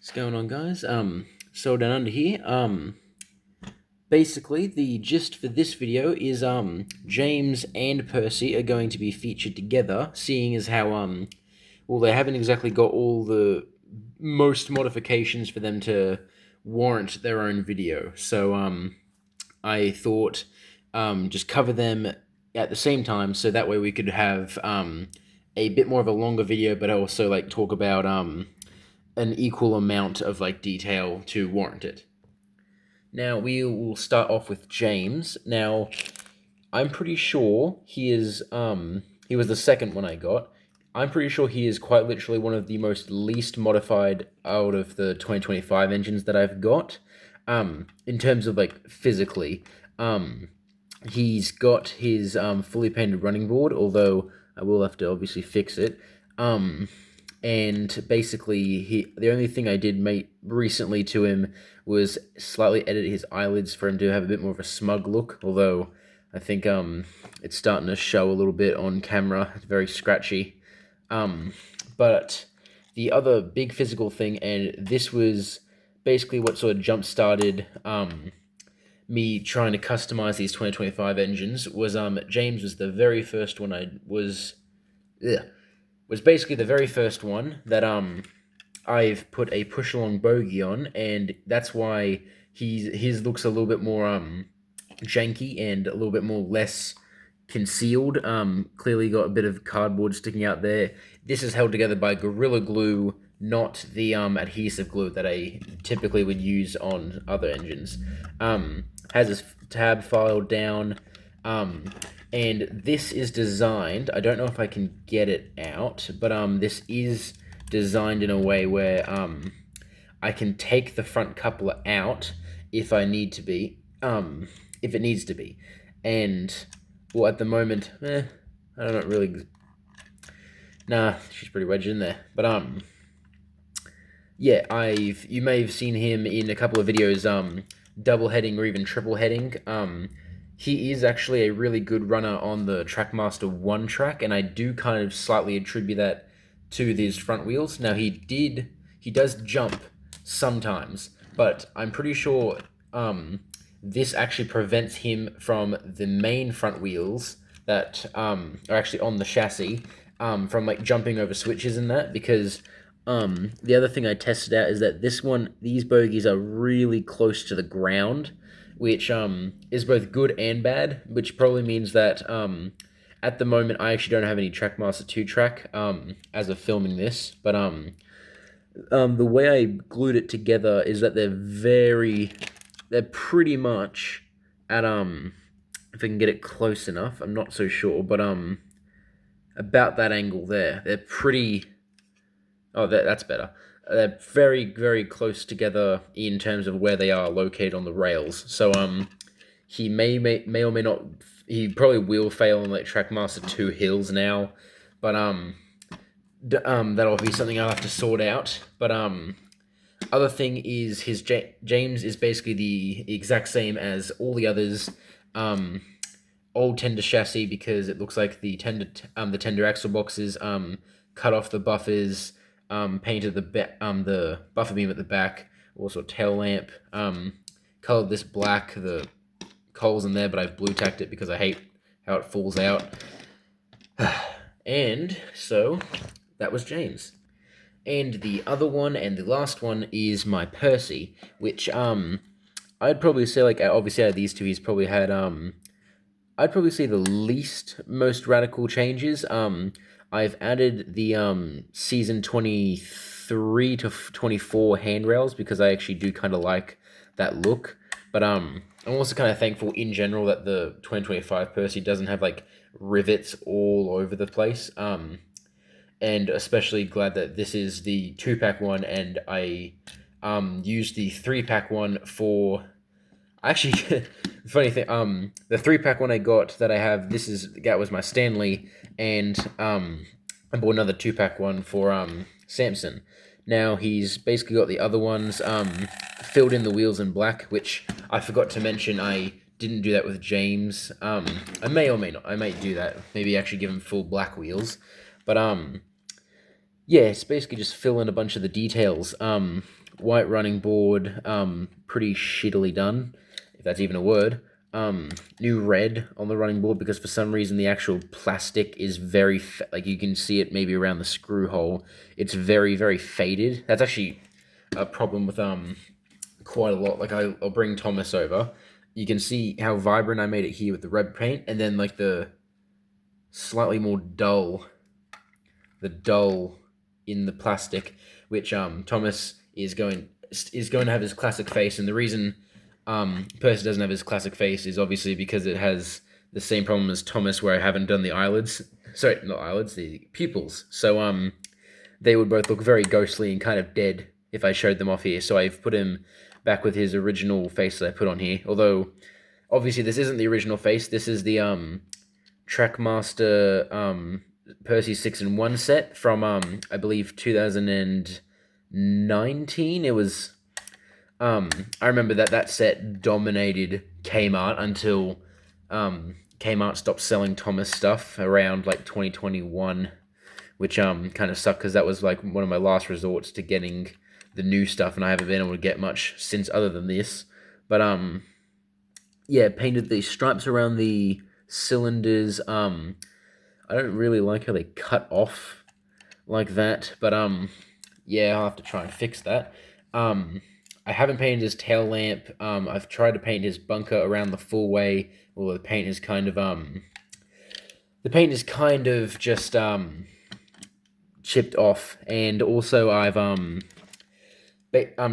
What's going on, guys? So down under here, basically the gist for this video is, James and Percy are going to be featured together, seeing as how, well, they haven't exactly got all the most modifications for them to warrant their own video. So, I thought, just cover them at the same time, so that way we could have, a bit more of a longer video, but also, like, talk about, an equal amount of like detail to warrant it. Now we will start off with James. Now I'm pretty sure he was the second one I got. I'm pretty sure he is quite literally one of the most least modified out of the 2025 engines that I've got. In terms of like physically. He's got his fully painted running board, although I will have to obviously fix it. And basically, the only thing I did make recently to him was slightly edit his eyelids for him to have a bit more of a smug look, although I think it's starting to show a little bit on camera. It's very scratchy. But the other big physical thing, and this was basically what sort of jump-started me trying to customize these 2025 engines, was James was the very first one was basically the very first one that I've put a push along bogey on, and that's why his looks a little bit more janky and a little bit more less concealed. Clearly got a bit of cardboard sticking out there. This is held together by Gorilla Glue, not the adhesive glue that I typically would use on other engines. Has this tab filed down. And this is designed, I don't know if I can get it out, but this is designed in a way where I can take the front coupler out if I need to be, if it needs to be. And, well, at the moment, I don't really, nah, she's pretty wedged in there. But, yeah, you may have seen him in a couple of videos, double heading or even triple heading. He is actually a really good runner on the Trackmaster 1 track, and I do kind of slightly attribute that to these front wheels. Now, he does jump sometimes, but I'm pretty sure this actually prevents him from the main front wheels that are actually on the chassis from like jumping over switches and that, because the other thing I tested out is that these bogies are really close to the ground, which is both good and bad, which probably means that at the moment I actually don't have any Trackmaster 2 track as of filming this, but the way I glued it together is that they're pretty much at if I can get it close enough, I'm not so sure, but about that angle there. They're pretty, oh, that's better. They're very, very close together in terms of where they are located on the rails. So he may or may not. He probably will fail on like Trackmaster 2 hills now, but that'll be something I'll have to sort out. But other thing is his James is basically the exact same as all the others. Old tender chassis, because it looks like the tender axle boxes cut off the buffers. Painted the buffer beam at the back, also tail lamp, colored this black, the coals in there, but I've blue tacked it because I hate how it falls out. And so that was James. And the other one, and the last one, is my Percy, which I'd probably say, like, obviously out of these two, he's probably had I'd probably say the least most radical changes. I've added the season 23 to 24 handrails because I actually do kind of like that look. But I'm also kind of thankful in general that the 2025 Percy doesn't have like rivets all over the place. And especially glad that this is the 2-pack one, and I used the 3-pack one for. Actually, the funny thing, the 3-pack one I got that I have, that was my Stanley, and I bought another 2-pack one for Samson. Now he's basically got the other ones filled in the wheels in black, which I forgot to mention. I didn't do that with James. I may or may not. I might do that. Maybe actually give him full black wheels. But yeah, it's basically just fill in a bunch of the details. white running board, pretty shittily done, if that's even a word. New red on the running board because for some reason the actual plastic is very like you can see it maybe around the screw hole. It's very very faded. That's actually a problem with quite a lot. Like I'll bring Thomas over. You can see how vibrant I made it here with the red paint, and then like the slightly more dull, the dull in the plastic, which Thomas is going to have his classic face, and the reason Percy doesn't have his classic face is obviously because it has the same problem as Thomas, where I haven't done the eyelids. Sorry, not eyelids, the pupils. So they would both look very ghostly and kind of dead if I showed them off here. So I've put him back with his original face that I put on here. Although, obviously, this isn't the original face. This is the Trackmaster Percy 6-in-1 set from I believe 2019. It was I remember that set dominated Kmart until Kmart stopped selling Thomas stuff around like 2021, which kind of sucked because that was like one of my last resorts to getting the new stuff, and I haven't been able to get much since other than this. But yeah, painted the stripes around the cylinders. I don't really like how they cut off like that, but yeah, I'll have to try and fix that. I haven't painted his tail lamp. I've tried to paint his bunker around the full way. Well, the paint is kind of just chipped off, and also I've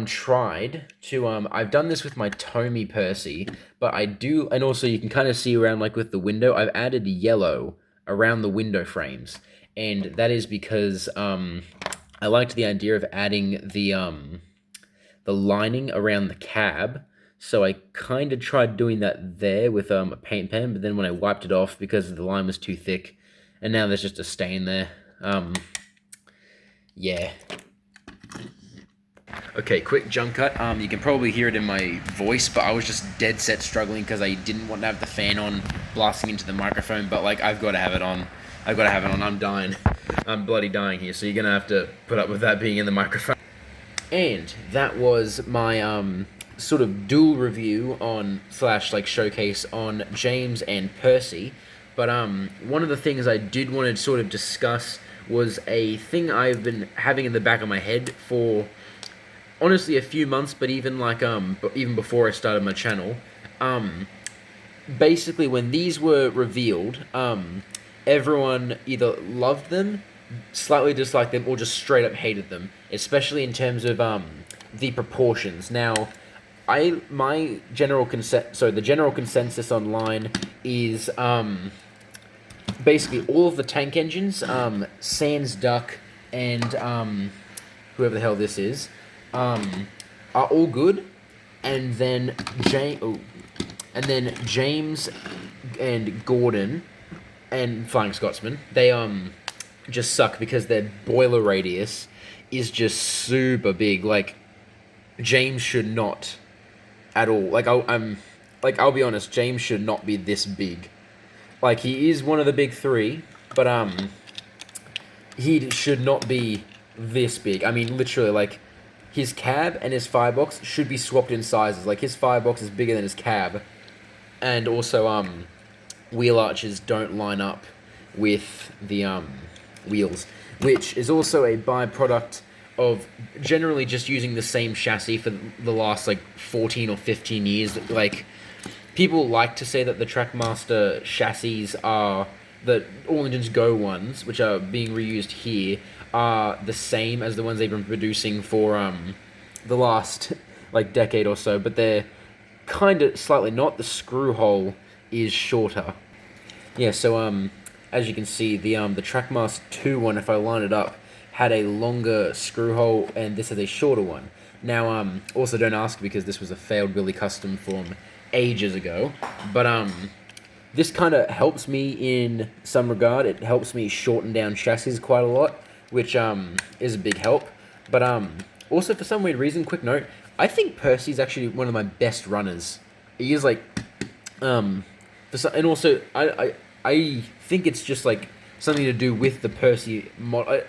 tried to I've done this with my Tomy Percy, but I do, and also you can kind of see around like with the window, I've added yellow around the window frames, and that is because I liked the idea of adding the lining around the cab. So I kind of tried doing that there with a paint pen, but then when I wiped it off because the line was too thick, and now there's just a stain there. Yeah. Okay, quick jump cut. You can probably hear it in my voice, but I was just dead set struggling because I didn't want to have the fan on blasting into the microphone, but like I've got to have it on. I'm dying. I'm bloody dying here, so you're going to have to put up with that being in the microphone. And that was my sort of dual review on slash like showcase on James and Percy. But one of the things I did want to sort of discuss was a thing I've been having in the back of my head for honestly a few months, but even like even before I started my channel. Basically when these were revealed, everyone either loved them, slightly disliked them, or just straight up hated them, especially in terms of the proportions. Now, the general consensus online is basically all of the tank engines, sans duck and whoever the hell this is, are all good, and then James and Gordon and Flying Scotsman, they just suck because their boiler radius is just super big. Like James should not at all. Like I'll be honest, James should not be this big. Like he is one of the big three, but he should not be this big. I mean, literally, like his cab and his firebox should be swapped in sizes. Like his firebox is bigger than his cab, and also wheel arches don't line up with the wheels, which is also a byproduct of generally just using the same chassis for the last like 14 or 15 years. Like people like to say that the Trackmaster chassis are the All Engines Go ones, which are being reused here, are the same as the ones they've been producing for the last like decade or so, but they're kind of slightly not. The screw hole is shorter. Yeah, so as you can see, the Trackmaster 2 one, if I line it up, had a longer screw hole, and this is a shorter one. Now, also don't ask because this was a failed Billy custom from ages ago, but this kind of helps me in some regard. It helps me shorten down chassis quite a lot, which is a big help. But also for some weird reason, quick note, I think Percy's actually one of my best runners. He is like, and also I think it's just like something to do with the Percy model.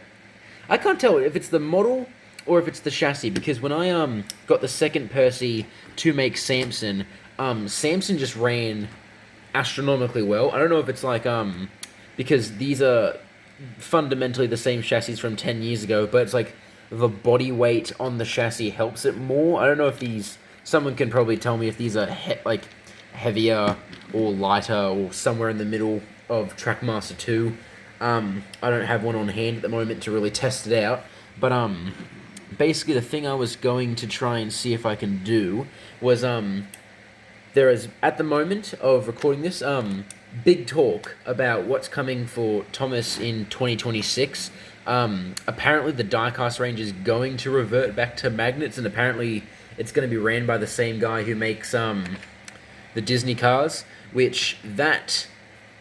I can't tell if it's the model or if it's the chassis. Because when I got the second Percy to make Samson, Samson just ran astronomically well. I don't know if it's like because these are fundamentally the same chassis from 10 years ago, but it's like the body weight on the chassis helps it more. I don't know if these, someone can probably tell me if these are like heavier or lighter or somewhere in the middle of Trackmaster 2. I don't have one on hand at the moment to really test it out, but basically the thing I was going to try and see if I can do was there is, at the moment of recording this, big talk about what's coming for Thomas in 2026. Apparently the diecast range is going to revert back to magnets, and apparently it's going to be ran by the same guy who makes the Disney cars, which that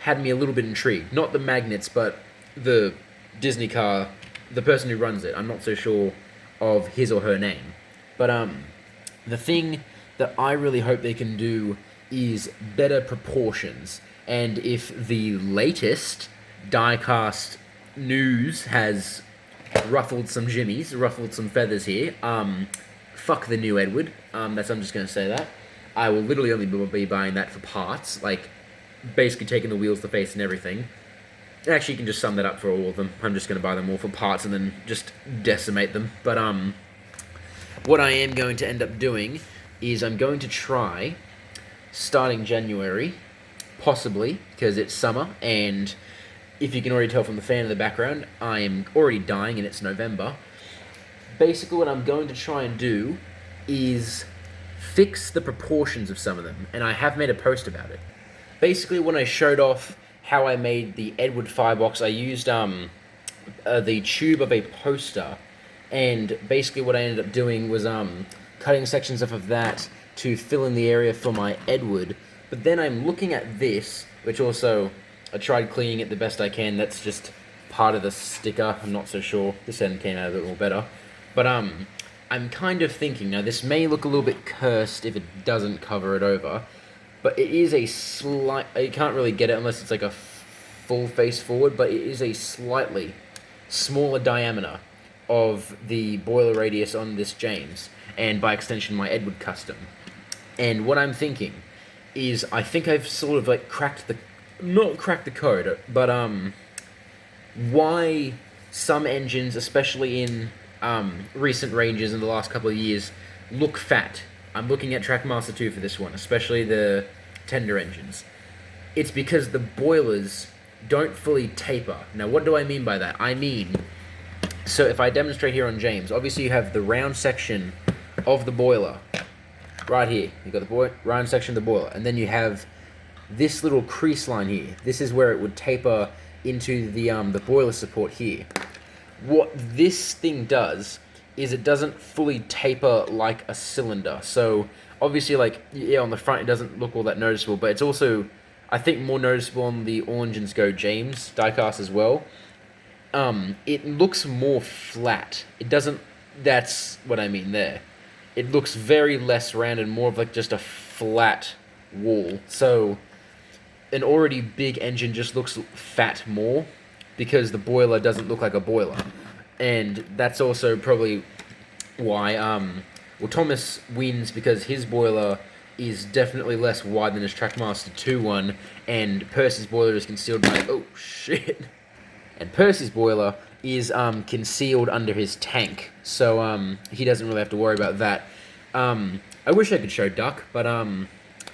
had me a little bit intrigued. Not the magnets, but the Disney car, the person who runs it. I'm not so sure of his or her name. But the thing that I really hope they can do is better proportions. And if the latest diecast news has ruffled some jimmies, ruffled some feathers here, fuck the new Edward. I'm just going to say that. I will literally only be buying that for parts, like basically taking the wheels, the face, and everything. Actually, you can just sum that up for all of them. I'm just going to buy them all for parts and then just decimate them. But what I am going to end up doing is I'm going to try, starting January, possibly, because it's summer, and if you can already tell from the fan in the background, I am already dying and it's November. Basically what I'm going to try and do is fix the proportions of some of them, and I have made a post about it. Basically, when I showed off how I made the Edward firebox, I used the tube of a poster, and basically what I ended up doing was cutting sections off of that to fill in the area for my Edward. But then I'm looking at this, which also I tried cleaning it the best I can. That's just part of the sticker. I'm not so sure. This end came out a bit more better. But I'm kind of thinking, now this may look a little bit cursed if it doesn't cover it over, but it is a slight, you can't really get it unless it's like a full face forward, but it is a slightly smaller diameter of the boiler radius on this James, and by extension my Edward Custom. And what I'm thinking is, I think I've sort of like not cracked the code, but why some engines, especially in recent ranges in the last couple of years, look fat. I'm looking at Trackmaster 2 for this one, especially the tender engines. It's because the boilers don't fully taper. Now, what do I mean by that? I mean, so if I demonstrate here on James, obviously you have the round section of the boiler right here. You've got the round section of the boiler, and then you have this little crease line here. This is where it would taper into the boiler support here. What this thing does is it doesn't fully taper like a cylinder. So obviously, like, yeah, on the front it doesn't look all that noticeable, but it's also, I think, more noticeable on the All Engines Go James diecast as well. It looks more flat. It doesn't, that's what I mean there. It looks very less rounded, more of like just a flat wall. So an already big engine just looks fat more because the boiler doesn't look like a boiler. And that's also probably why Thomas wins, because his boiler is definitely less wide than his Trackmaster 2 one, and Percy's boiler is concealed by, oh shit, and Percy's boiler is concealed under his tank, so he doesn't really have to worry about that. I wish I could show Duck, but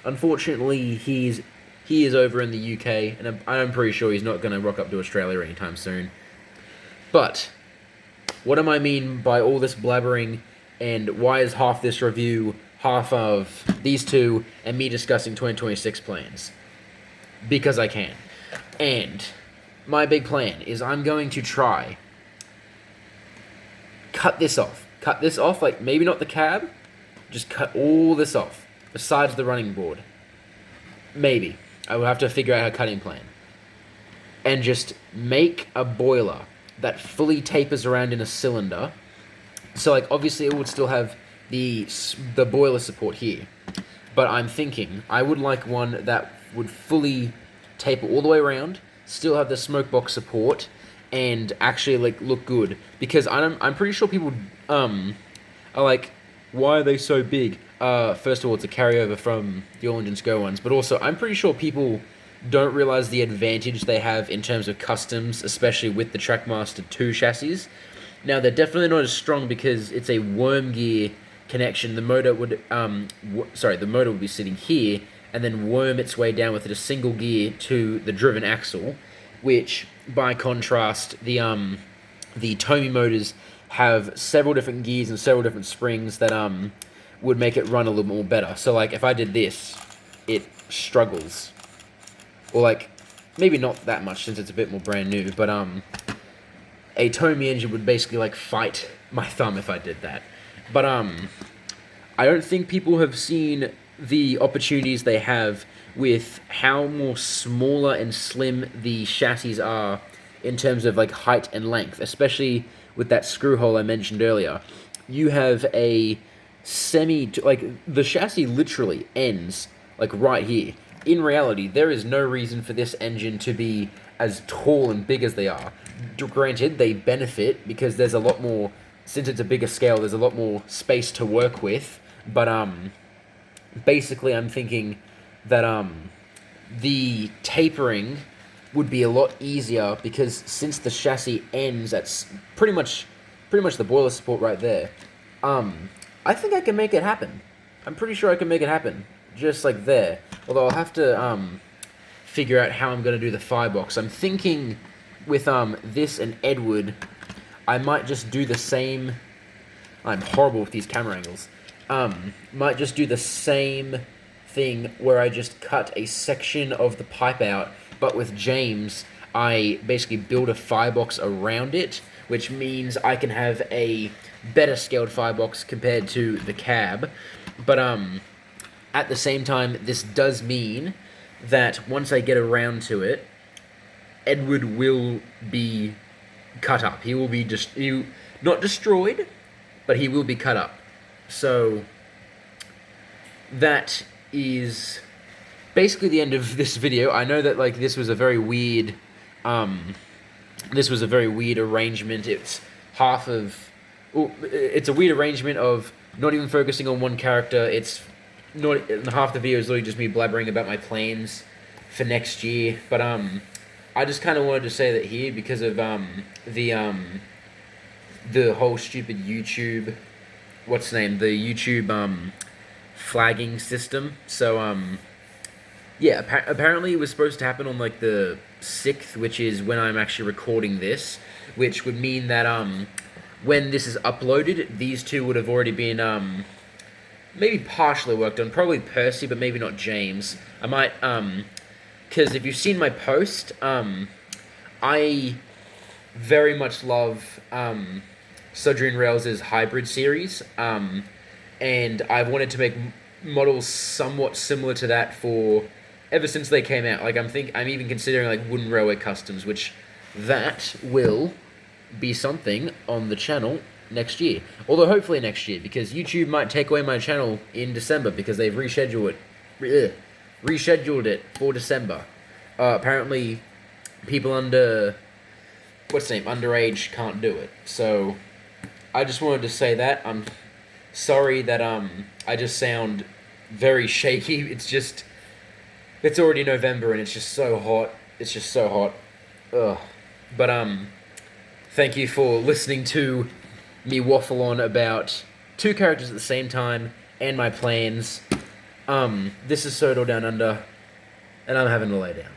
unfortunately he is over in the UK, and I'm pretty sure he's not going to rock up to Australia anytime soon. But what do I mean by all this blabbering, and why is half this review half of these two and me discussing 2026 plans? Because I can. And my big plan is I'm going to try cut this off, like maybe not the cab, just cut all this off besides the running board. Maybe I will have to figure out a cutting plan, and just make a boiler that fully tapers around in a cylinder. So, like, obviously it would still have the boiler support here, but I'm thinking I would like one that would fully taper all the way around, still have the smoke box support, and actually like look good, because I'm pretty sure people are like, why are they so big? First of all, it's a carryover from the All Engines Go ones, but also I'm pretty sure people don't realize the advantage they have in terms of customs, especially with the Trackmaster 2 chassis. Now, they're definitely not as strong because it's a worm gear connection. The motor would the motor would be sitting here and then worm its way down with a single gear to the driven axle, which by contrast the Tomy motors have several different gears and several different springs that would make it run a little more better. So like if I did this, it struggles. Or like maybe not that much since it's a bit more brand new, but a Tomy engine would basically like fight my thumb if I did that. But I don't think people have seen the opportunities they have with how more smaller and slim the chassis are in terms of like height and length, especially with that screw hole I mentioned earlier. You have a like the chassis literally ends like right here. In reality, there is no reason for this engine to be as tall and big as they are. Granted, they benefit because there's a lot more, since it's a bigger scale, there's a lot more space to work with. But basically I'm thinking that the tapering would be a lot easier because since the chassis ends at pretty much the boiler support right there, I think I can make it happen. I'm pretty sure I can make it happen, just like there. Although I'll have to figure out how I'm going to do the firebox. I'm thinking with this and Edward, I might just do the same. I'm horrible with these camera angles. Might just do the same thing where I just cut a section of the pipe out, but with James, I basically build a firebox around it, which means I can have a better scaled firebox compared to the cab. But at the same time, this does mean that once I get around to it, Edward will be cut up. He will be not destroyed, but he will be cut up. So that is basically the end of this video. I know that like this was a very weird arrangement. It's it's a weird arrangement of not even focusing on one character. It's not half the video is literally just me blabbering about my plans for next year. But I just kind of wanted to say that here because of the whole stupid YouTube, what's the name? The YouTube flagging system. So yeah, apparently it was supposed to happen on like the 6th, which is when I'm actually recording this, which would mean that when this is uploaded, these two would have already been maybe partially worked on. Probably Percy, but maybe not James. I might because if you've seen my post, I very much love Sudrian Rails' hybrid series, and I've wanted to make models somewhat similar to that for ever since they came out. Like I'm even considering like wooden railway customs, which that will be something on the channel next year. Although hopefully next year, because YouTube might take away my channel in December because they've rescheduled it for December. Apparently, people under underage can't do it. So I just wanted to say that. I'm sorry that I just sound very shaky. It's already November and it's just so hot. It's just so hot. Ugh. But thank you for listening to me waffle on about two characters at the same time and my plans. This is Sodor Down Under, and I'm having to lay down.